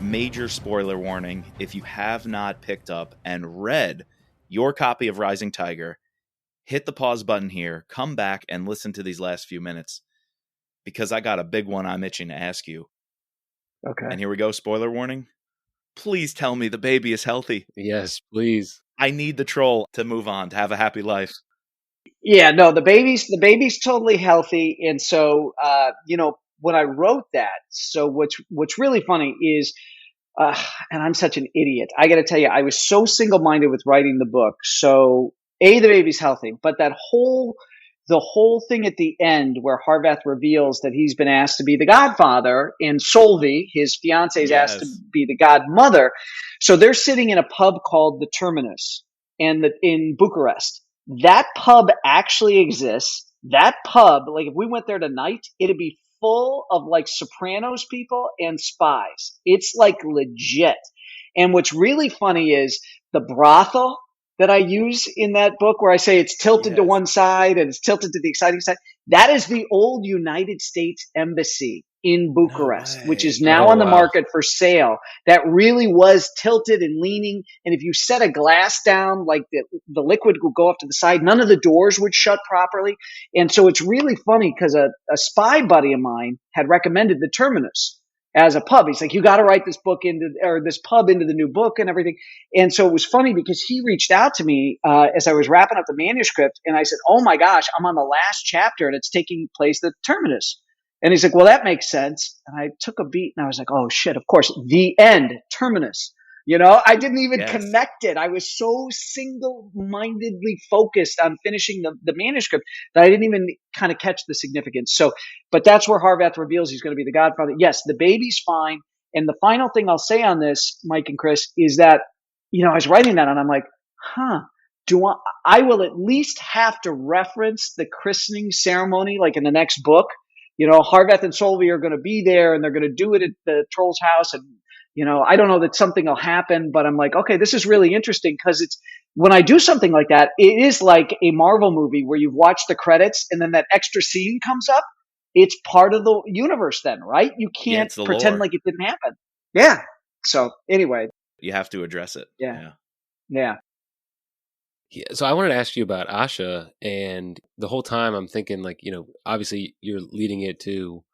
major spoiler warning. If you have not picked up and read your copy of Rising Tiger, hit the pause button here, come back and listen to these last few minutes, because I got a big one I'm itching to ask you. Okay. And here we go, spoiler warning. Please tell me the baby is healthy. Yes, please. I need the troll to move on, to have a happy life. Yeah, no, the baby's totally healthy. And so, when I wrote that, so what's really funny is, and I'm such an idiot. I got to tell you, I was so single-minded with writing the book. So the baby's healthy, but the whole thing at the end where Harvath reveals that he's been asked to be the godfather and Solvi, his fiance, is asked to be the godmother. So they're sitting in a pub called the Terminus in Bucharest. That pub actually exists. That pub, like if we went there tonight, it'd be full of like Sopranos people and spies. It's like legit. And what's really funny is the brothel that I use in that book where I say it's tilted to one side and it's tilted to the exciting side. That is the old United States Embassy in Bucharest, which is now on the market for sale. That really was tilted and leaning. And if you set a glass down, like the liquid would go off to the side, none of the doors would shut properly. And so it's really funny because a spy buddy of mine had recommended the Terminus as a pub. He's like, you got to write this pub into the new book and everything. And so it was funny because he reached out to me as I was wrapping up the manuscript, and I said, oh my gosh, I'm on the last chapter and it's taking place at the Terminus. And he's like, well, that makes sense. And I took a beat and I was like, oh shit, of course, the end, Terminus. I didn't even connect it. I was so single-mindedly focused on finishing the manuscript that I didn't even kind of catch the significance. So, but that's where Harvath reveals he's going to be the godfather. Yes, the baby's fine. And the final thing I'll say on this, Mike and Chris, is that, I was writing that and I'm like, I will at least have to reference the christening ceremony, like in the next book. Harvath and Solvi are going to be there and they're going to do it at the troll's house. And, I don't know that something will happen, but I'm like, okay, this is really interesting because when I do something like that, it is like a Marvel movie where you've watched the credits and then that extra scene comes up. It's part of the universe then, right? You can't pretend lore. Like it didn't happen. Yeah. So anyway. You have to address it. Yeah. So I wanted to ask you about Asha, and the whole time I'm thinking obviously you're leading it to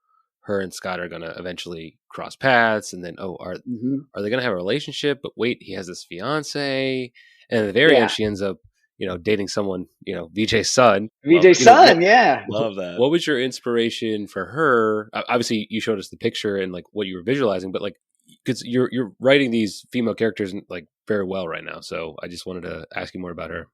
her and Scott are going to eventually cross paths, and then, are they going to have a relationship? But wait, he has this fiance, and at the very end, she ends up, dating someone, Vijay's son. Vijay's son, yeah. Love that. What was your inspiration for her? Obviously, you showed us the picture and like what you were visualizing, but like, because you're writing these female characters like very well right now, so I just wanted to ask you more about her.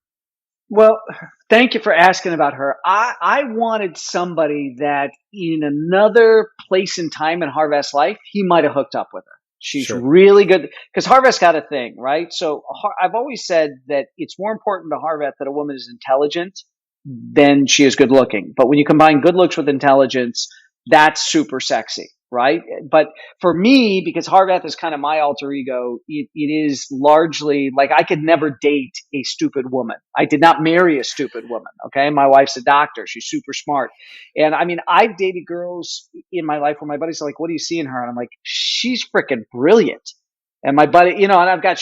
Well, thank you for asking about her. I wanted somebody that in another place and time in Harvath's life, he might have hooked up with her. She's really good because Harvath's got a thing, right? So I've always said that it's more important to Harvath that a woman is intelligent than she is good looking. But when you combine good looks with intelligence, that's super sexy, right? But for me, because Harvath is kind of my alter ego, it is largely like I could never date a stupid woman. I did not marry a stupid woman. Okay. My wife's a doctor. She's super smart. And I mean, I've dated girls in my life where my buddies are like, what do you see in her? And I'm like, she's freaking brilliant. And my buddy, and I've got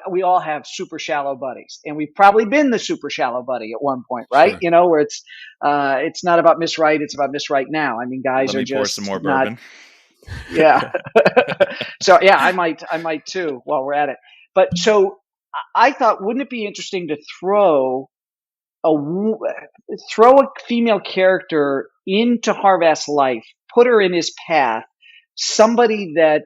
we all have super shallow buddies, and we've probably been the super shallow buddy at one point, right? Sure. Where it's not about Miss Right, it's about Miss Right now. I mean, guys are just pour some more bourbon. Yeah. So yeah, I might too while we're at it. But so I thought, wouldn't it be interesting to throw a female character into Harvath's life, put her in his path, somebody that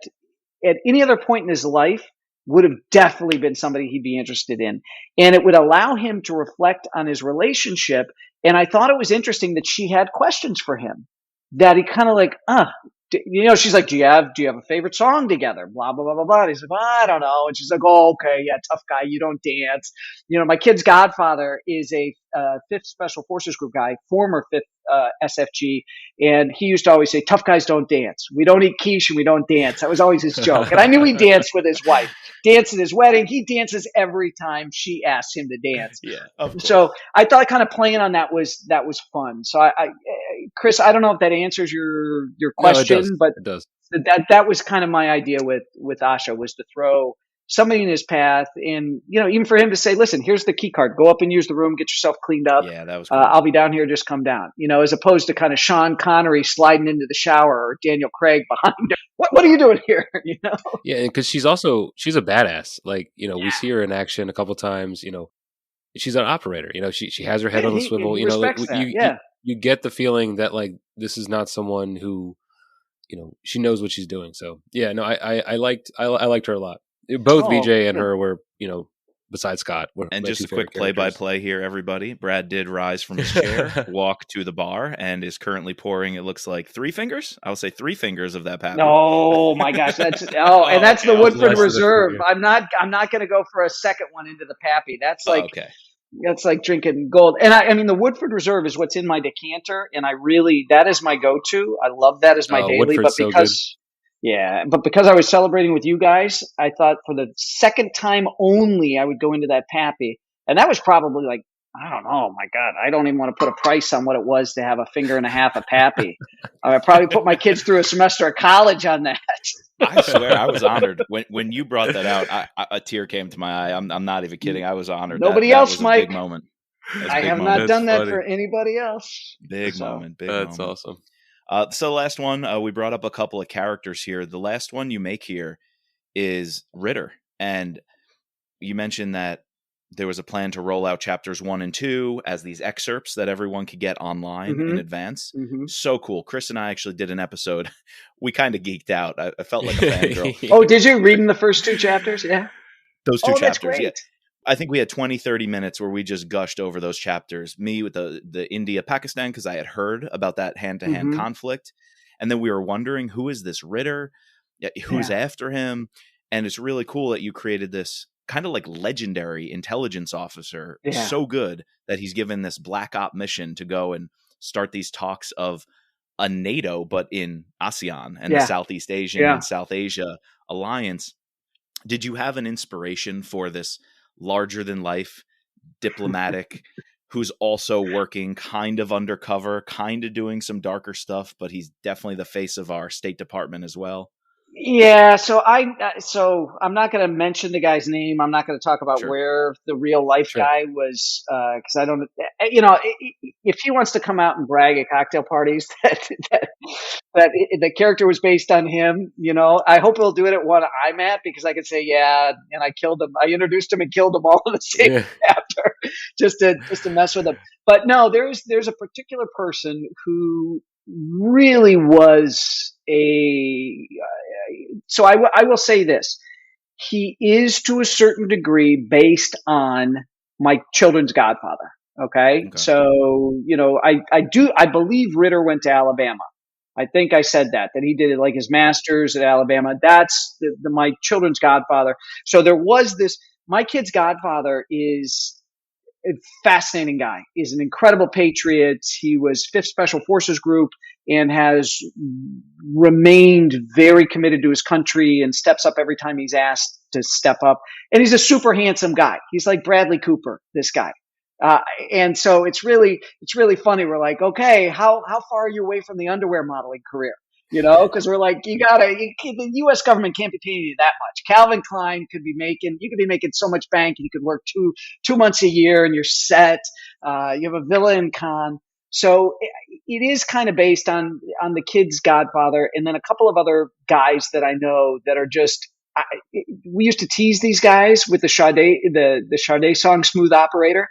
at any other point in his life would have definitely been somebody he'd be interested in. And it would allow him to reflect on his relationship. And I thought it was interesting that she had questions for him that he kind of like, she's like, do you have a favorite song together? Blah, blah, blah, blah, blah. And he's like, well, I don't know. And she's like, oh, okay. Yeah. Tough guy. You don't dance. My kid's godfather is a 5th Special Forces Group guy, former 5th SFG. And he used to always say, tough guys don't dance. We don't eat quiche and we don't dance. That was always his joke. And I knew he danced with his wife, danced at his wedding. He dances every time she asks him to dance. Yeah. Of course. So I thought kind of playing on that was fun. So I Chris, I don't know if that answers your No, it does. question, but It does. that was kind of my idea with Asha, was to throw somebody in his path, and even for him to say, listen, here's the key card, go up and use the room, get yourself cleaned up. Yeah, that was cool. I'll be down here, just come down. As opposed to kind of Sean Connery sliding into the shower, or Daniel Craig behind him. What are you doing here? Yeah, because she's a badass. Like, we see her in action a couple times. She's an operator. She has her head on the swivel. He respects that. You get the feeling that, like, this is not someone who, she knows what she's doing. So yeah, no, I liked her a lot. Both VJ and her were, besides Scott. And just a quick play-by-play here, everybody. Brad did rise from his chair, walk to the bar, and is currently pouring, it looks like 3 fingers. I'll say 3 fingers of that pappy. Oh my gosh, that's and that's the Woodford Reserve. I'm not going to go for a second one into the pappy. That's like that's like drinking gold. And I mean, the Woodford Reserve is what's in my decanter, and that is my go-to. I love that as my daily. Woodford's but because because I was celebrating with you guys, I thought for the second time only I would go into that pappy, and that was probably like, I don't know. My God, I don't even want to put a price on what it was to have a finger and a half of pappy. I probably put my kids through a semester of college on that. I swear, I was honored when you brought that out. A tear came to my eye. I'm not even kidding. I was honored. Nobody else, Mike. Big moment. I have not done that for anybody else. Big moment. That's awesome. So last one, we brought up a couple of characters here. The last one you make here is Ritter, and you mentioned that there was a plan to roll out chapters 1 and 2 as these excerpts that everyone could get online in advance. So cool. Chris and I actually did an episode. We kind of geeked out. I felt like a fangirl. Oh, did you? Reading the first 2 chapters? Yeah. Those 2 chapters. That's great. Yeah. I think we had 20, 30 minutes where we just gushed over those chapters. Me with the India-Pakistan, because I had heard about that hand-to-hand conflict. And then we were wondering, who is this Ritter? Who's after him? And it's really cool that you created this kind of like legendary intelligence officer. So good that he's given this black op mission to go and start these talks of a NATO, but in ASEAN and the Southeast Asian and South Asia alliance. Did you have an inspiration for this larger than life diplomatic who's also working kind of undercover, kind of doing some darker stuff, but he's definitely the face of our State Department as well? Yeah, so I'm not going to mention the guy's name. I'm not going to talk about where the real life guy was, because I don't. If he wants to come out and brag at cocktail parties that the character was based on him, I hope he'll do it at one I'm at, because I could say, and I killed him. I introduced him and killed him all in the same chapter, just to mess with him. But no, there's a particular person who really was so I will say this. He is, to a certain degree, based on my children's godfather. Okay. So, I believe Ritter went to Alabama. I think I said that he did like his master's at Alabama. That's my children's godfather. So there was this, my kid's godfather is a fascinating guy. He's an incredible patriot. He was 5th Special Forces Group and has remained very committed to his country and steps up every time he's asked to step up. And he's a super handsome guy. He's like Bradley Cooper, this guy. And so it's really funny. We're like, okay, how far are you away from the underwear modeling career? Because we're like, the U.S. government can't be paying you that much. Calvin Klein you could be making so much bank, and you could work two months a year and you're set. You have a villa in Cannes. So it is kind of based on the kid's godfather, and then a couple of other guys that I know that are just. We used to tease these guys with the Sade song "Smooth Operator."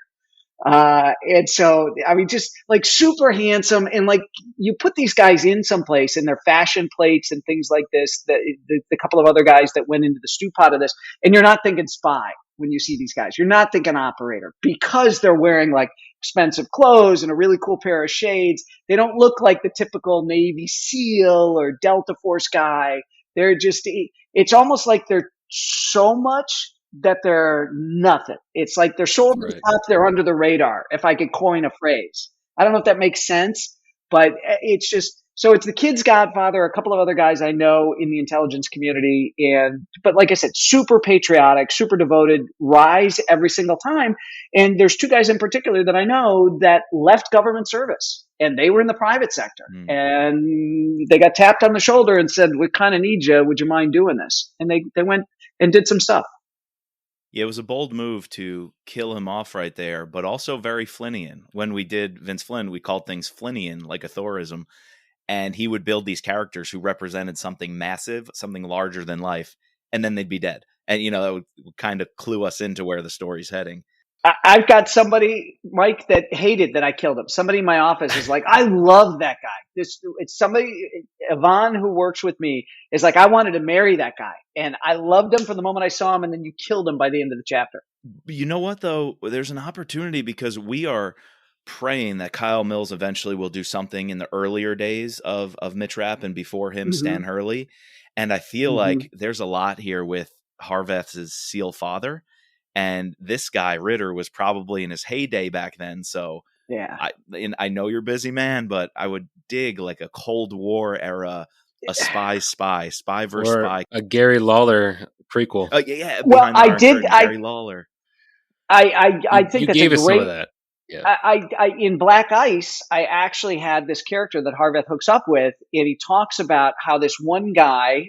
And so, I mean, just like super handsome, and like you put these guys in someplace and their fashion plates and things like this, the couple of other guys that went into the stew pot of this, and you're not thinking spy when you see these guys. You're not thinking operator, because they're wearing like expensive clothes and a really cool pair of shades. They don't look like the typical Navy SEAL or Delta Force guy. They're just, it's almost like they're so much that they're nothing. It's like they're so over the top, they're under the radar, if I could coin a phrase. I don't know if that makes sense, but it's just, so it's the kid's godfather, a couple of other guys I know in the intelligence community, but like I said, super patriotic, super devoted, rise every single time. And there's 2 guys in particular that I know that left government service. and they were in the private sector, Mm. and they got tapped on the shoulder and said, "We kind of need you. Would you mind doing this?" And they went and did some stuff. Yeah, it was a bold move to kill him off right there, but also very Flynnian. When we did Vince Flynn, we called things Flynnian, like a Thorism, and he would build these characters who represented something massive, something larger than life, and then they'd be dead. And, that would kind of clue us into where the story's heading. I've got somebody, Mike, that hated that I killed him. Somebody in my office is like, I love that guy. It's somebody, Yvonne, who works with me, is like, I wanted to marry that guy. And I loved him from the moment I saw him, and then you killed him by the end of the chapter. You know what, though? There's an opportunity because we are praying that Kyle Mills eventually will do something in the earlier days of Mitch Rapp and before him, Stan Hurley. And I feel like there's a lot here with Harveth's Seal father. And this guy, Ritter, was probably in his heyday back then. So yeah, I know you're a busy man, but I would dig like a Cold War era, a spy versus spy. A Gary Lawler prequel. Yeah. Well, Gary Lawler. I think you that's gave a us great. Some of that. Yeah. I in Black Ice, I actually had this character that Harveth hooks up with, and he talks about how this one guy,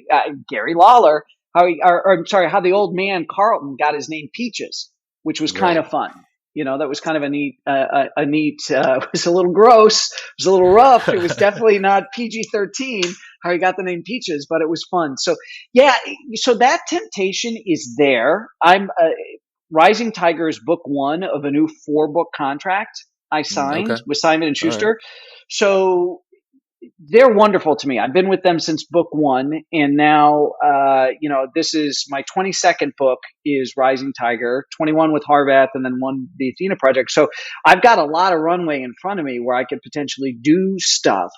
Gary Lawler, how the old man Carlton got his name Peaches, which was kind of fun. That was kind of a neat. It was a little gross. It was a little rough. It was definitely not PG-13 how he got the name Peaches, but it was fun. So yeah, so that temptation is there. Rising Tiger is book 1 of a new 4-book contract I signed with Simon & Schuster. Right. So they're wonderful to me. I've been with them since book 1, and now, this is my 22nd book is Rising Tiger, 21 with Harveth, and then 1, the Athena Project. So I've got a lot of runway in front of me where I could potentially do stuff.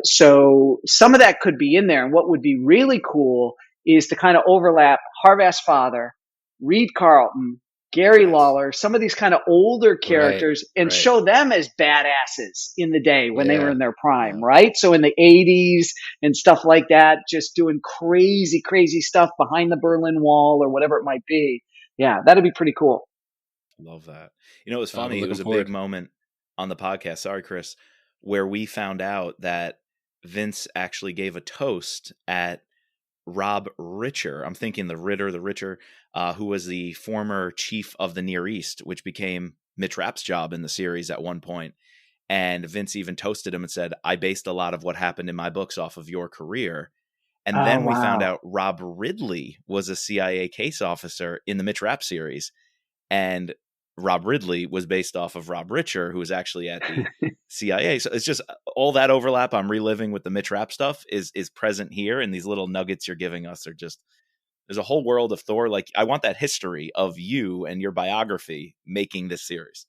So some of that could be in there. And what would be really cool is to kind of overlap Harveth's father, Reed Carlton, Gary Lawler, some of these kind of older characters, and show them as badasses in the day when they were in their prime, right? So in the 80s and stuff like that, just doing crazy, crazy stuff behind the Berlin Wall or whatever it might be. Yeah, that'd be pretty cool. Love that. It was funny. It was a big moment on the podcast. Sorry, Chris, where we found out that Vince actually gave a toast at Rob Richer. I'm thinking the Richer, who was the former chief of the Near East, which became Mitch Rapp's job in the series at one point. And Vince even toasted him and said, I based a lot of what happened in my books off of your career. And then we found out Rob Ridley was a CIA case officer in the Mitch Rapp series. And Rob Ridley was based off of Rob Richer, who was actually at the CIA. So it's just all that overlap I'm reliving with the Mitch Rapp stuff is present here. And these little nuggets you're giving us are just, there's a whole world of Thor. Like, I want that history of you and your biography making this series.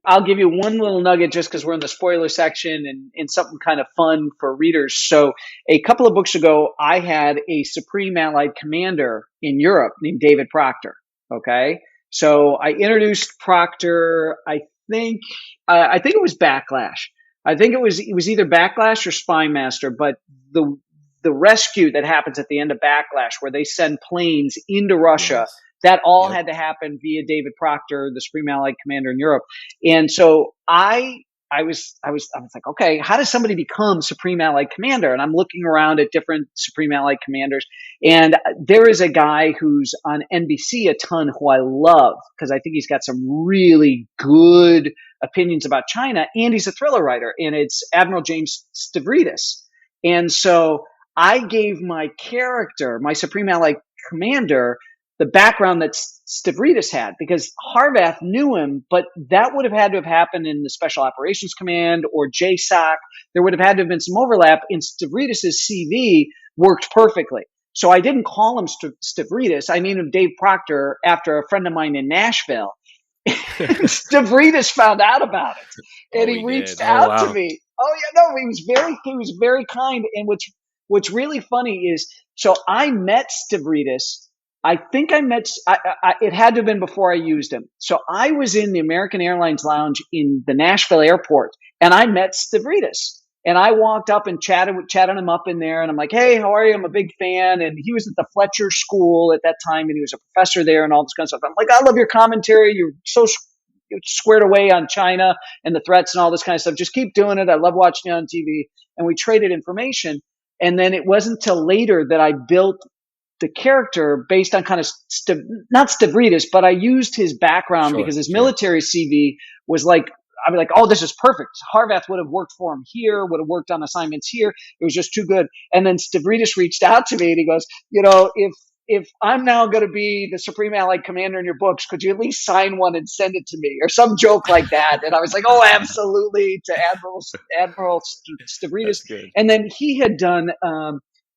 I'll give you one little nugget just because we're in the spoiler section and something kind of fun for readers. So a couple of books ago, I had a Supreme Allied Commander in Europe named David Proctor. Okay. So I introduced Proctor, I think it was Backlash. I think it was either Backlash or Spy Master, but the rescue that happens at the end of Backlash where they send planes into Russia, that all had to happen via David Proctor, the Supreme Allied Commander in Europe. And so I was like, okay, how does somebody become Supreme Allied Commander? And I'm looking around at different Supreme Allied Commanders. And there is a guy who's on NBC a ton who I love because I think he's got some really good opinions about China. And he's a thriller writer. And it's Admiral James Stavridis. And so I gave my character, my Supreme Allied Commander, the background that Stavridis had, because Harveth knew him, but that would have had to have happened in the Special Operations Command or JSOC. There would have had to have been some overlap, and Stavridis' CV worked perfectly. So I didn't call him Stavridis. I named him Dave Proctor after a friend of mine in Nashville. Stavridis found out about it, and he reached out to me. Oh yeah, no, he was very kind. And what's really funny is, so I met Stavridis. I think it had to have been before I used him. So I was in the American Airlines lounge in the Nashville airport, and I met Stavridis. And I walked up and chatted him up in there, and I'm like, hey, how are you? I'm a big fan. And he was at the Fletcher School at that time, and he was a professor there and all this kind of stuff. I'm like, I love your commentary. You're so squared away on China and the threats and all this kind of stuff. Just keep doing it. I love watching it on TV. And we traded information. And then it wasn't till later that I built the character based on kind of not Stavridis, but I used his background because his military CV was like, I'd be like, oh, this is perfect. Harvath would have worked for him here, would have worked on assignments here. It was just too good. And then Stavridis reached out to me and he goes, if I'm now going to be the Supreme Allied Commander in your books, could you at least sign one and send it to me, or some joke like that? And I was like, oh, absolutely, to Admiral Stavridis. And then he had done,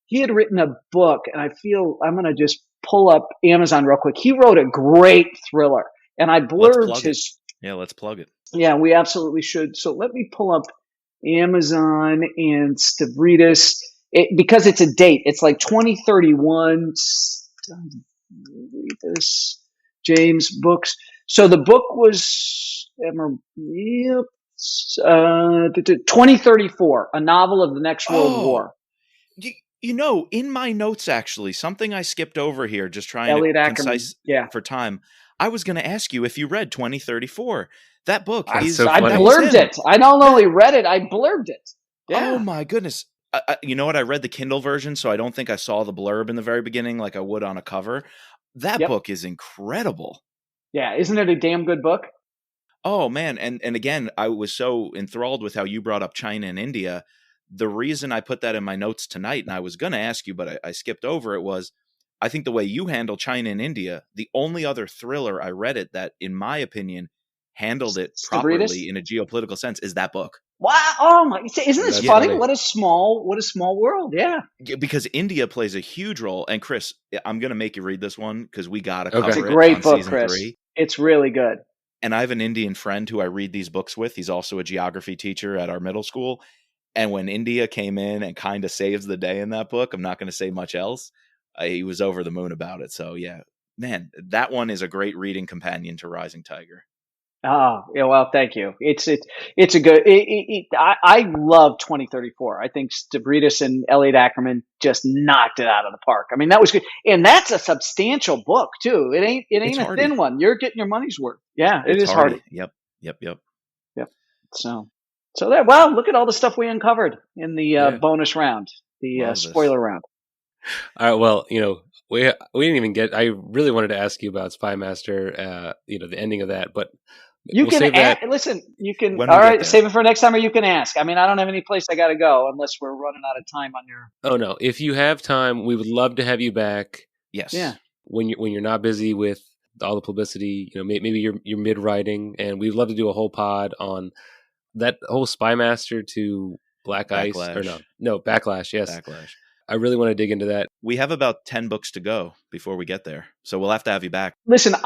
he had written a book, and I feel I'm going to just pull up Amazon real quick. He wrote a great thriller, and I blurbed his. Yeah, let's plug it. Yeah, we absolutely should. So let me pull up Amazon and Stavridis. Because it's a date. It's like 2031. Stavridis, James books. So the book was 2034, a novel of the next World War. In my notes, actually, something I skipped over here, just trying Elliot to Ackerman. concise for time. I was going to ask you if you read 2034. That book is. So I blurbed it. I not only read it, I blurbed it. Yeah. Oh my goodness. You know what? I read the Kindle version, so I don't think I saw the blurb in the very beginning like I would on a cover. That book is incredible. Yeah, isn't it a damn good book? Oh, man. And again, I was so enthralled with how you brought up China and India. The reason I put that in my notes tonight, and I was going to ask you, but I skipped over it, was I think the way you handle China and India, the only other thriller I read it that, in my opinion, handled it properly in a geopolitical sense is that book. Wow! Oh my! Isn't this funny? What a small world! Yeah. Because India plays a huge role. And Chris, I'm going to make you read this one because we got to cover it. It's a great book, season Chris. 3. It's really good. And I have an Indian friend who I read these books with. He's also a geography teacher at our middle school. And when India came in and kind of saves the day in that book, I'm not going to say much else. He was over the moon about it. So yeah, man, that one is a great reading companion to Rising Tiger. Oh, yeah, well, thank you. It's a good. I love 2034. I think Stavridis and Elliot Ackerman just knocked it out of the park. I mean, that was good, and that's a substantial book too. It ain't a thin one. You're getting your money's worth. Yeah, it is hardy. Yep. So that, wow, look at all the stuff we uncovered in the bonus round, the spoiler round. All right. Well, we didn't even get. I really wanted to ask you about Spy Master. The ending of that, but. You can listen. You can. All right, save it for next time, or you can ask. I mean, I don't have any place I got to go unless we're running out of time on your. Oh no! If you have time, we would love to have you back. Yes. Yeah. When you're not busy with all the publicity, maybe you're mid writing, and we'd love to do a whole pod on that whole Spy Master to Backlash. Backlash. Yes. Backlash. I really want to dig into that. We have about 10 books to go before we get there, so we'll have to have you back. Listen,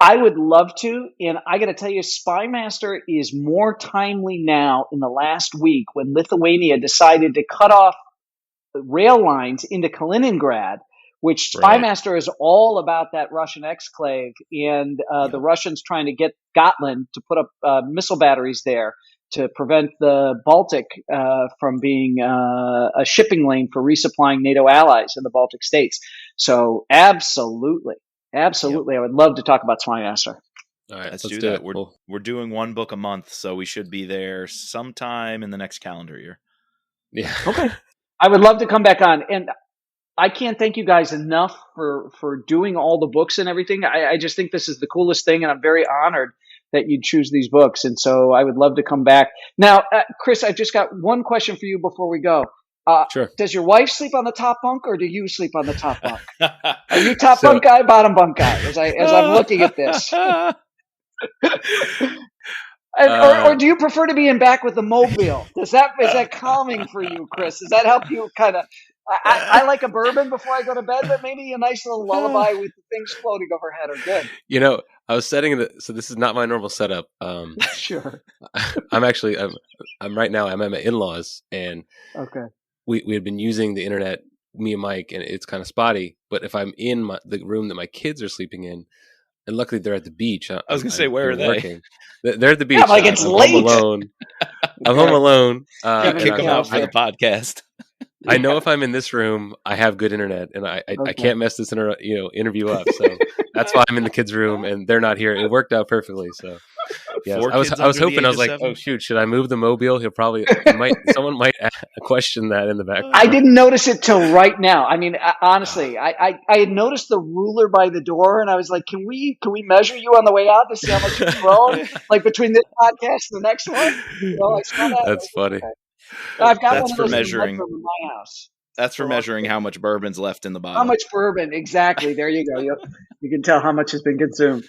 I would love to, and I got to tell you, Spy Master is more timely now in the last week when Lithuania decided to cut off the rail lines into Kaliningrad, which Spy Master is all about that Russian exclave and the Russians trying to get Gotland to put up missile batteries there to prevent the Baltic from being a shipping lane for resupplying NATO allies in the Baltic states. So absolutely. Absolutely. Yep. I would love to talk about Spy Master. All right, let's do that. We're doing one book a month, so we should be there sometime in the next calendar year. Yeah. Okay. I would love to come back on. And I can't thank you guys enough for doing all the books and everything. I just think this is the coolest thing, and I'm very honored that you choose these books. And so I would love to come back. Now, Chris, I've just got one question for you before we go. Sure. Does your wife sleep on the top bunk, or do you sleep on the top bunk? Are you top bunk guy, bottom bunk guy? As I'm looking at this, or do you prefer to be in back with the mobile? Is that calming for you, Chris? Does that help you kind of? I like a bourbon before I go to bed, but maybe a nice little lullaby with the things floating overhead are good. I was setting so this is not my normal setup. Sure. I'm right now. I'm at my in-laws, and okay. We had been using the internet, me and Mike, and it's kind of spotty. But if I'm in the room that my kids are sleeping in, and luckily they're at the beach. I was going to say, where are they? Working. They're at the beach. Yeah, like it's late. Home alone. I'm home alone. Kick them out for the podcast. I know if I'm in this room, I have good internet, and I can't mess this interview up. So that's why I'm in the kids' room, and they're not here. It worked out perfectly. So yes, I was hoping. I was like, 7? oh shoot, should I move the mobile? Someone might question that in the back. I didn't notice it till right now. I mean, honestly, I had noticed the ruler by the door, and I was like, can we measure you on the way out to see how much you've grown? Like between this podcast and the next one? I saw that. That's funny. Okay. I've got That's one of for those measuring. in my house. That's for measuring how much bourbon's left in the bottle. How much bourbon? Exactly. There you go. You can tell how much has been consumed.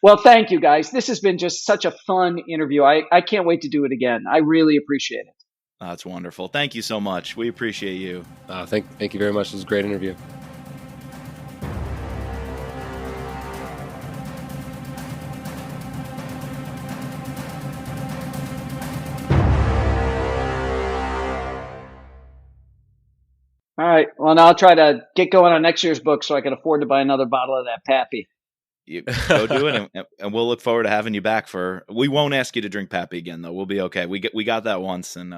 Well, thank you guys. This has been just such a fun interview. I can't wait to do it again. I really appreciate it. That's wonderful. Thank you so much. We appreciate you. Thank you very much. It was a great interview. All right. Well, now I'll try to get going on next year's book so I can afford to buy another bottle of that Pappy. You go do it, and we'll look forward to having you back we won't ask you to drink Pappy again, though. We'll be okay. We got that once, and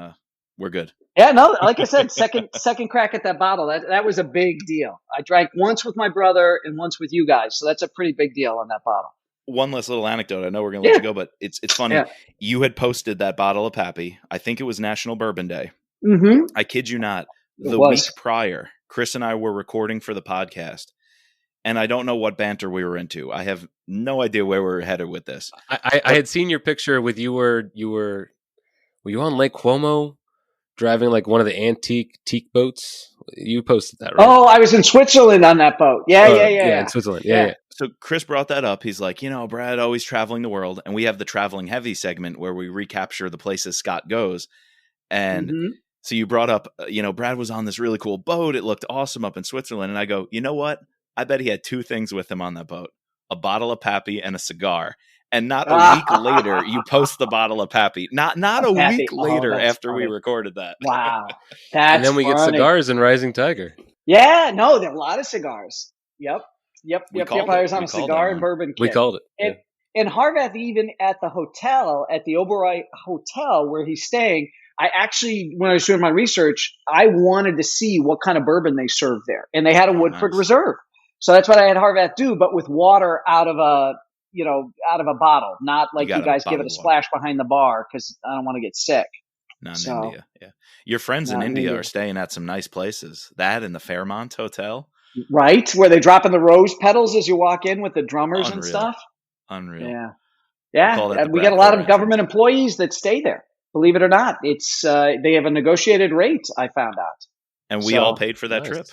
we're good. Yeah, no, like I said, second crack at that bottle. That was a big deal. I drank once with my brother and once with you guys, so that's a pretty big deal on that bottle. One less little anecdote. I know we're going to let you go, but it's funny. Yeah. You had posted that bottle of Pappy. I think it was National Bourbon Day. Mm-hmm. I kid you not. The week prior, Chris and I were recording for the podcast, and I don't know what banter we were into. I have no idea where we were headed with this. I had seen your picture with were you on Lake Como driving like one of the antique teak boats? You posted that, right? Oh, I was in Switzerland on that boat. Yeah, in Switzerland. Yeah. So Chris brought that up. He's like, Brad always traveling the world, and we have the traveling heavy segment where we recapture the places Scott goes. And so you brought up, Brad was on this really cool boat. It looked awesome up in Switzerland. And I go, you know what? I bet he had 2 things with him on that boat, a bottle of Pappy and a cigar. And not a week later, you post the bottle of Pappy. Not a week later after we recorded that. Wow. And then we get cigars in Rising Tiger. Yeah, no, there are a lot of cigars. Yep. I was on a cigar and bourbon kit. We called it. And Harvath, even at the hotel, at the Oberoi Hotel where he's staying, I actually, when I was doing my research, I wanted to see what kind of bourbon they served there. And they had a Woodford Reserve. So that's what I had Harvath do, but with water out of a bottle, not like you guys give it a splash behind the bar because I don't want to get sick. Not in India. Yeah. Your friends in India are staying at some nice places. That and the Fairmont Hotel. Right? Where they drop in the rose petals as you walk in with the drummers and stuff. Unreal. Yeah. Yeah. We get a lot of government employees that stay there. Believe it or not. It's they have a negotiated rate, I found out. And we all paid for that trip.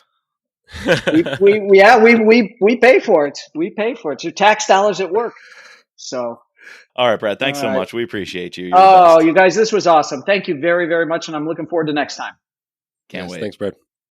we pay for it. We pay for it. It's your tax dollars at work. So all right, Brad, thanks so much. We appreciate you. You guys, this was awesome. Thank you very, very much, and I'm looking forward to next time. Can't wait. Thanks, Brad.